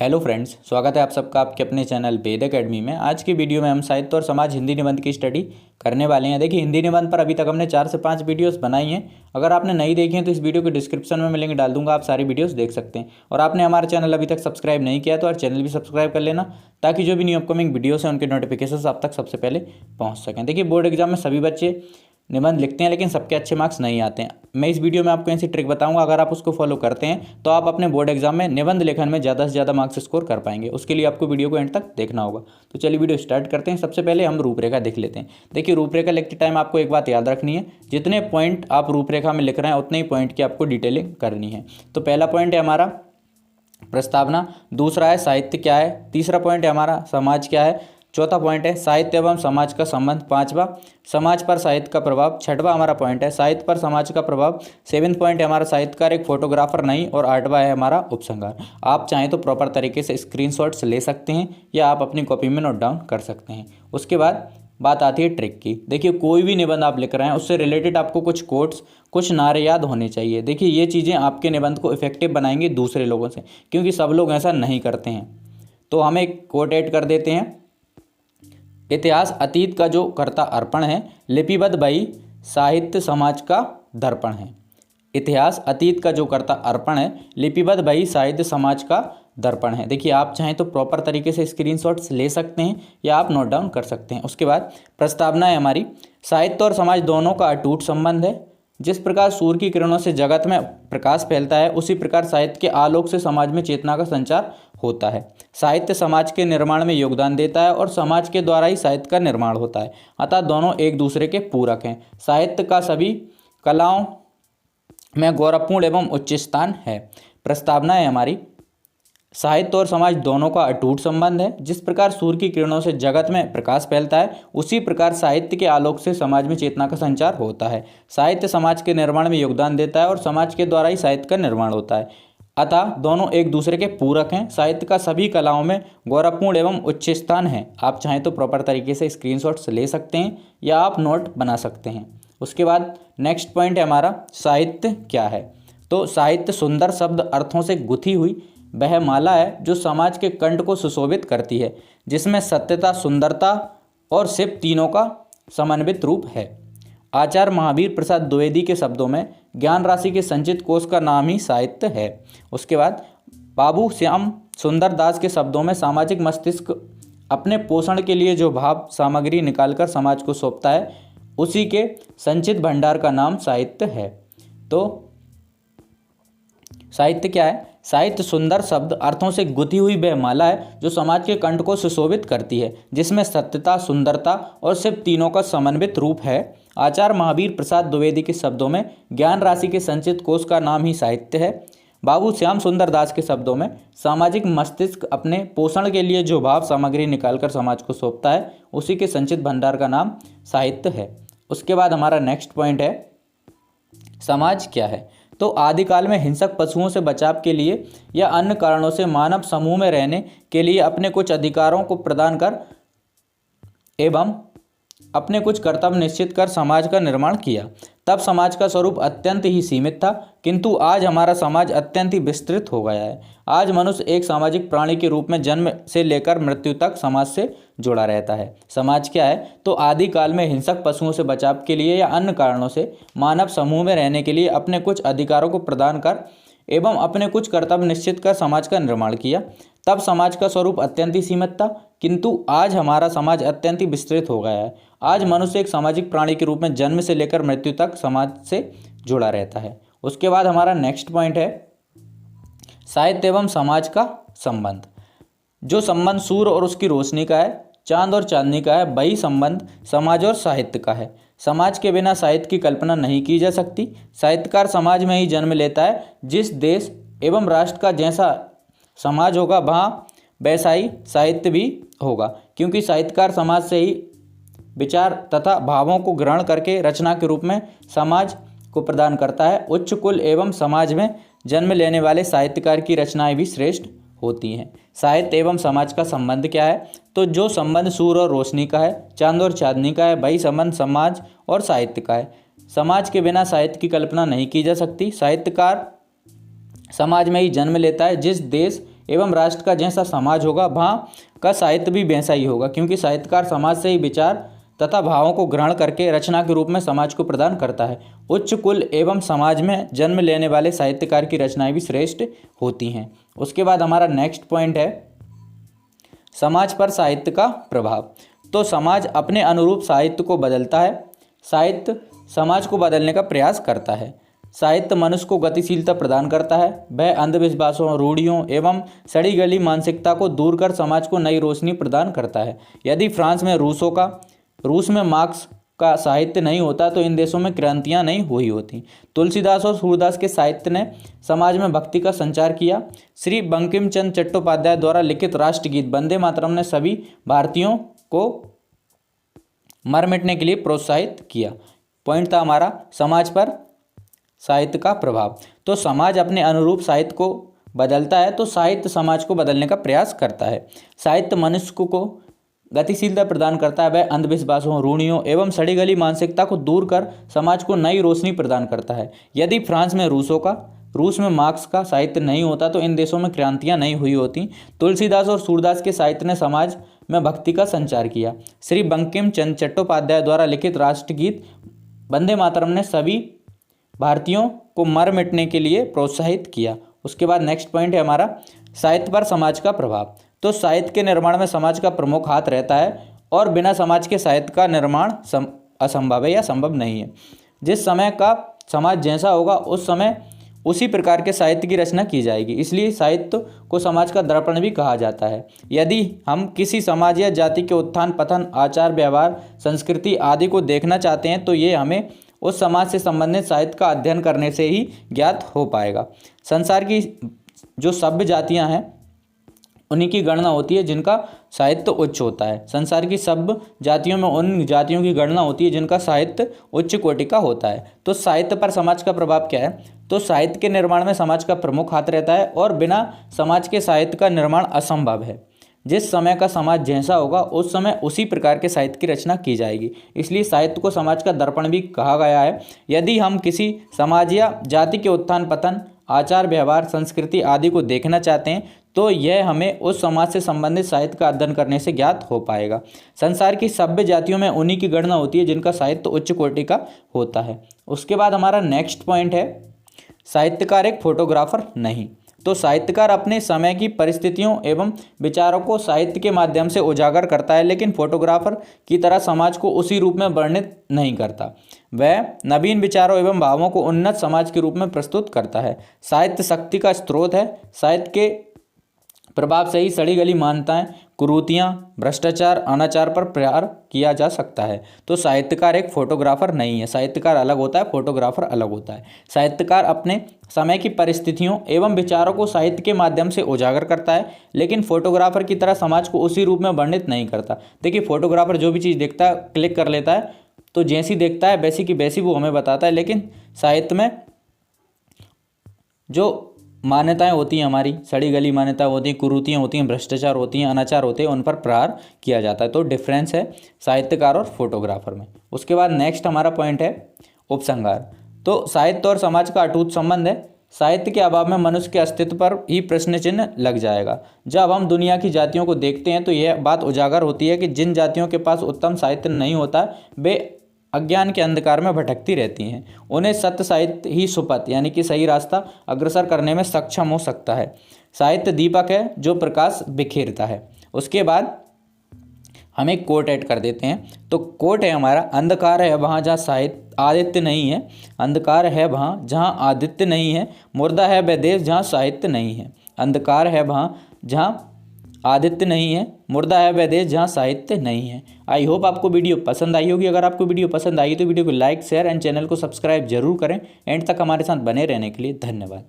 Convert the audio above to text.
Hello friends, स्वागत है आप सबका आपके अपने चैनल वेद एकेडमी में। आज की वीडियो में हम साहित्य और समाज हिंदी निबंध की स्टडी करने वाले हैं। देखिए, हिंदी निबंध पर अभी तक हमने 4 से 5 वीडियोस बनाई हैं। अगर आपने नहीं देखी हैं तो इस वीडियो के डिस्क्रिप्शन में मैं लिंक डाल दूंगा, आप सारी वीडियोस देख सकते हैं। और आपने हमारा चैनल अभी तक सब्सक्राइब नहीं किया तो चैनल भी सब्सक्राइब कर लेना, ताकि जो भी न्यू अपकमिंग वीडियोस हैं उनके नोटिफिकेशन आप तक सबसे पहले पहुँच सकें। देखिए, बोर्ड एग्जाम में सभी बच्चे निबंध लिखते हैं, लेकिन सबके अच्छे मार्क्स नहीं आते हैं। मैं इस वीडियो में आपको ऐसी ट्रिक बताऊंगा, अगर आप उसको फॉलो करते हैं तो आप अपने बोर्ड एग्जाम में निबंध लेखन में ज़्यादा से ज़्यादा मार्क्स स्कोर कर पाएंगे। उसके लिए आपको वीडियो को एंड तक देखना होगा। तो चलिए वीडियो स्टार्ट करते हैं। सबसे पहले हम रूपरेखा देख लेते हैं। देखिए, रूपरेखा लिखते टाइम आपको एक बात याद रखनी है, जितने पॉइंट आप रूपरेखा में लिख रहे हैं उतने ही पॉइंट की आपको डिटेलिंग करनी है। तो पहला पॉइंट है हमारा प्रस्तावना, दूसरा है साहित्य क्या है, तीसरा पॉइंट है हमारा समाज क्या है, चौथा पॉइंट है साहित्य एवं समाज का संबंध, पांचवा समाज पर साहित्य का प्रभाव, छठवां हमारा पॉइंट है साहित्य पर समाज का प्रभाव, सेवेंथ पॉइंट है हमारा साहित्यकार एक फोटोग्राफर नहीं, और आठवां है हमारा उपसंहार। आप चाहें तो प्रॉपर तरीके से स्क्रीनशॉट्स ले सकते हैं या आप अपनी कॉपी में नोट डाउन कर सकते हैं। उसके बाद बात आती है ट्रिक की। देखिए, कोई भी निबंध आप लिख रहे हैं उससे रिलेटेड आपको कुछ कोट्स, कुछ नारे याद होने चाहिए। देखिए, ये चीज़ें आपके निबंध को इफेक्टिव बनाएंगी दूसरे लोगों से, क्योंकि सब लोग ऐसा नहीं करते हैं। तो हम एक कोट ऐड कर देते हैं, इतिहास अतीत का जो करता अर्पण है, लिपिबद्ध भई साहित्य समाज का दर्पण है। इतिहास अतीत का जो करता अर्पण है, लिपिबद्ध भई साहित्य समाज का दर्पण है। देखिए, आप चाहें तो प्रॉपर तरीके से स्क्रीनशॉट्स ले सकते हैं या आप नोट डाउन कर सकते हैं। उसके बाद प्रस्तावना है हमारी, साहित्य और समाज दोनों का अटूट संबंध है। जिस प्रकार सूर्य की किरणों से जगत में प्रकाश फैलता है, उसी प्रकार साहित्य के आलोक से समाज में चेतना का संचार होता है। साहित्य समाज के निर्माण में योगदान देता है और समाज के द्वारा ही साहित्य का निर्माण होता है, अतः दोनों एक दूसरे के पूरक हैं। साहित्य का सभी कलाओं में गौरवपूर्ण एवं उच्च स्थान है। प्रस्तावना है हमारी, साहित्य और समाज दोनों का अटूट संबंध है। जिस प्रकार सूर्य की किरणों से जगत में प्रकाश फैलता है, उसी प्रकार साहित्य के आलोक से समाज में चेतना का संचार होता है। साहित्य समाज के निर्माण में योगदान देता है और समाज के द्वारा ही साहित्य का निर्माण होता है, अतः दोनों एक दूसरे के पूरक हैं। साहित्य का सभी कलाओं में गौरवपूर्ण एवं उच्च स्थान है। आप चाहें तो प्रॉपर तरीके से स्क्रीनशॉट्स ले सकते हैं या आप नोट बना सकते हैं। उसके बाद नेक्स्ट पॉइंट है हमारा साहित्य क्या है। तो साहित्य सुंदर शब्द अर्थों से गुथी हुई वह माला है जो समाज के कंठ को सुशोभित करती है, जिसमें सत्यता, सुंदरता और शिव तीनों का समन्वित रूप है। आचार्य महावीर प्रसाद द्विवेदी के शब्दों में ज्ञान राशि के संचित कोष का नाम ही साहित्य है। उसके बाद बाबू श्याम सुंदर दास के शब्दों में सामाजिक मस्तिष्क अपने पोषण के लिए जो भाव सामग्री निकालकर समाज को सौंपता है, उसी के संचित भंडार का नाम साहित्य है। तो साहित्य क्या है? साहित्य सुंदर शब्द अर्थों से गुथी हुई वह माला है जो समाज के कंठ को सुशोभित करती है, जिसमें सत्यता, सुंदरता और शिव तीनों का समन्वित रूप है। आचार्य महावीर प्रसाद द्विवेदी के शब्दों में ज्ञान राशि के संचित कोष का नाम ही साहित्य है। बाबू श्याम सुंदर दास के शब्दों में सामाजिक मस्तिष्क अपने पोषण के लिए जो भाव सामग्री निकालकर समाज को सौंपता है, उसी के संचित भंडार का नाम साहित्य है। उसके बाद हमारा नेक्स्ट पॉइंट है समाज क्या है। तो आदिकाल में हिंसक पशुओं से बचाव के लिए या अन्य कारणों से मानव समूह में रहने के लिए अपने कुछ अधिकारों को प्रदान कर एवं अपने कुछ कर्तव्य निश्चित कर समाज का निर्माण किया। तब समाज का स्वरूप अत्यंत ही सीमित था, किंतु आज हमारा समाज अत्यंत ही विस्तृत हो गया है। आज मनुष्य एक सामाजिक प्राणी के रूप में जन्म से लेकर मृत्यु तक समाज से जुड़ा रहता है। समाज क्या है? तो आदिकाल में हिंसक पशुओं से बचाव के लिए या अन्य कारणों से मानव समूह में रहने के लिए अपने कुछ अधिकारों को प्रदान कर एवं अपने कुछ कर्तव्य निश्चित कर समाज का निर्माण किया। तब समाज का स्वरूप अत्यंत ही सीमित था, किंतु आज हमारा समाज अत्यंत ही विस्तृत हो गया है। आज मनुष्य एक सामाजिक प्राणी के रूप में जन्म से लेकर मृत्यु तक समाज से जुड़ा रहता है। उसके बाद हमारा नेक्स्ट पॉइंट है साहित्य एवं समाज का संबंध। जो संबंध सूर्य और उसकी रोशनी का है, चांद और चांदनी का है, वही संबंध समाज और साहित्य का है। समाज के बिना साहित्य की कल्पना नहीं की जा सकती। साहित्यकार समाज में ही जन्म लेता है। जिस देश एवं राष्ट्र का जैसा समाज होगा, वहाँ वैसा ही साहित्य भी होगा, क्योंकि साहित्यकार समाज से ही विचार तथा भावों को ग्रहण करके रचना के रूप में समाज को प्रदान करता है। उच्च कुल एवं समाज में जन्म लेने वाले साहित्यकार की रचनाएं भी श्रेष्ठ होती हैं। साहित्य एवं समाज का संबंध क्या है? तो जो संबंध सूर्य और रोशनी का है, चांद और चांदनी का है, वही संबंध समाज और साहित्य का है। समाज के बिना साहित्य की कल्पना नहीं की जा सकती। साहित्यकार समाज में ही जन्म लेता है। जिस देश एवं राष्ट्र का जैसा समाज होगा वहाँ का साहित्य भी वैसा ही होगा, क्योंकि साहित्यकार समाज से ही विचार तथा भावों को ग्रहण करके रचना के रूप में समाज को प्रदान करता है। उच्च कुल एवं समाज में जन्म लेने वाले साहित्यकार की रचनाएं भी श्रेष्ठ होती हैं। उसके बाद हमारा नेक्स्ट पॉइंट है समाज पर साहित्य का प्रभाव। तो समाज अपने अनुरूप साहित्य को बदलता है। साहित्य समाज को बदलने का प्रयास करता है। साहित्य मनुष्य को गतिशीलता प्रदान करता है। वह अंधविश्वासों, रूढ़ियों एवं सड़ी गली मानसिकता को दूर कर समाज को नई रोशनी प्रदान करता है। यदि फ्रांस में रूस में मार्क्स का साहित्य नहीं होता तो इन देशों में क्रांतियां नहीं हुई होती। तुलसीदास और सूरदास के साहित्य ने समाज में भक्ति का संचार किया। श्री बंकिम चंद्र चट्टोपाध्याय द्वारा लिखित राष्ट्रगीत वंदे मातरम ने सभी भारतीयों को मर मिटने के लिए प्रोत्साहित किया। पॉइंट था हमारा समाज पर साहित्य का प्रभाव। तो समाज अपने अनुरूप साहित्य को बदलता है, तो साहित्य समाज को बदलने का प्रयास करता है। साहित्य मनुष्य को गतिशीलता प्रदान करता है। वह अंधविश्वासों, रूढ़ियों एवं सड़ी गली मानसिकता को दूर कर समाज को नई रोशनी प्रदान करता है। यदि फ्रांस में रूस में मार्क्स का साहित्य नहीं होता तो इन देशों में क्रांतियां नहीं हुई होती। तुलसीदास और सूरदास के साहित्य ने समाज में भक्ति का संचार किया। श्री बंकिम चंद्र चट्टोपाध्याय द्वारा लिखित राष्ट्रगीत वंदे मातरम ने सभी भारतीयों को मर मिटने के लिए प्रोत्साहित किया। उसके बाद नेक्स्ट पॉइंट है हमारा साहित्य पर समाज का प्रभाव। तो साहित्य के निर्माण में समाज का प्रमुख हाथ रहता है और बिना समाज के साहित्य का निर्माण असंभव है या संभव नहीं है। जिस समय का समाज जैसा होगा उस समय उसी प्रकार के साहित्य की रचना की जाएगी। इसलिए साहित्य को समाज का दर्पण भी कहा जाता है। यदि हम किसी समाज या जाति के उत्थान पतन, आचार व्यवहार, संस्कृति आदि को देखना चाहते हैं तो ये हमें उस समाज से संबंधित साहित्य का अध्ययन करने से ही ज्ञात हो पाएगा। संसार की जो सभ्य जातियां हैं उन्हीं की गणना होती है जिनका साहित्य उच्च होता है। संसार की सब जातियों में उन जातियों की गणना होती है जिनका साहित्य उच्च कोटि का होता है। तो साहित्य पर समाज का प्रभाव क्या है? तो साहित्य के निर्माण में समाज का प्रमुख हाथ रहता है और बिना समाज के साहित्य का निर्माण असंभव है। जिस समय का समाज जैसा होगा उस समय उसी प्रकार के साहित्य की रचना की जाएगी। इसलिए साहित्य को समाज का दर्पण भी कहा गया है। यदि हम किसी समाज या जाति के उत्थान पतन, आचार व्यवहार, संस्कृति आदि को देखना चाहते हैं तो यह हमें उस समाज से संबंधित साहित्य का अध्ययन करने से ज्ञात हो पाएगा। संसार की सभ्य जातियों में उन्हीं की गणना होती है जिनका साहित्य उच्च कोटि का होता है। उसके बाद हमारा नेक्स्ट पॉइंट है साहित्यकार एक फोटोग्राफर नहीं। तो साहित्यकार अपने समय की परिस्थितियों एवं विचारों को साहित्य के माध्यम से उजागर करता है, लेकिन फोटोग्राफर की तरह समाज को उसी रूप में वर्णित नहीं करता। वह नवीन विचारों एवं भावों को उन्नत समाज के रूप में प्रस्तुत करता है। साहित्य शक्ति का स्रोत है। साहित्य के प्रभाव से ही सड़ी गली मान्यताएं, कुरीतियां, भ्रष्टाचार, अनाचार पर प्रहार किया जा सकता है। तो साहित्यकार एक फोटोग्राफर नहीं है। साहित्यकार अलग होता है, फोटोग्राफर अलग होता है। साहित्यकार अपने समय की परिस्थितियों एवं विचारों को साहित्य के माध्यम से उजागर करता है, लेकिन फोटोग्राफर की तरह समाज को उसी रूप में वर्णित नहीं करता। देखिए, फोटोग्राफर जो भी चीज़ देखता है क्लिक कर लेता है, तो जैसी देखता है वैसी की वैसी वो हमें बताता है, लेकिन साहित्य में जो मान्यताएं होती हैं, हमारी सड़ी गली मान्यता होती हैं, कुरीतियाँ होती हैं, भ्रष्टाचार होती हैं, अनाचार होते हैं, उन पर प्रहार किया जाता है। तो डिफरेंस है साहित्यकार और फोटोग्राफर में। उसके बाद नेक्स्ट हमारा पॉइंट है उपसंहार। तो साहित्य और समाज का अटूट संबंध है। साहित्य के अभाव में मनुष्य के अस्तित्व पर ही प्रश्न चिन्ह लग जाएगा। जब हम दुनिया की जातियों को देखते हैं तो यह बात उजागर होती है कि जिन जातियों के पास उत्तम साहित्य नहीं होता वे अज्ञान के अंधकार में भटकती रहती हैं। उन्हें सत्य साहित्य ही सुपथ यानी कि सही रास्ता अग्रसर करने में सक्षम हो सकता है। साहित्य दीपक है जो प्रकाश बिखेरता है। उसके बाद हम एक कोट ऐड कर देते हैं। तो कोट है हमारा, अंधकार है वहाँ जहाँ साहित्य आदित्य नहीं है, अंधकार है वहाँ जहाँ आदित्य नहीं है, मुर्दा है वह देश जहाँ साहित्य नहीं है। अंधकार है वहाँ जहाँ आदित्य नहीं है, मुर्दा है वह देश जहाँ साहित्य नहीं है। आई होप आपको वीडियो पसंद आई होगी। अगर आपको वीडियो पसंद आई तो वीडियो को लाइक, शेयर एंड चैनल को सब्सक्राइब जरूर करें। एंड तक हमारे साथ बने रहने के लिए धन्यवाद।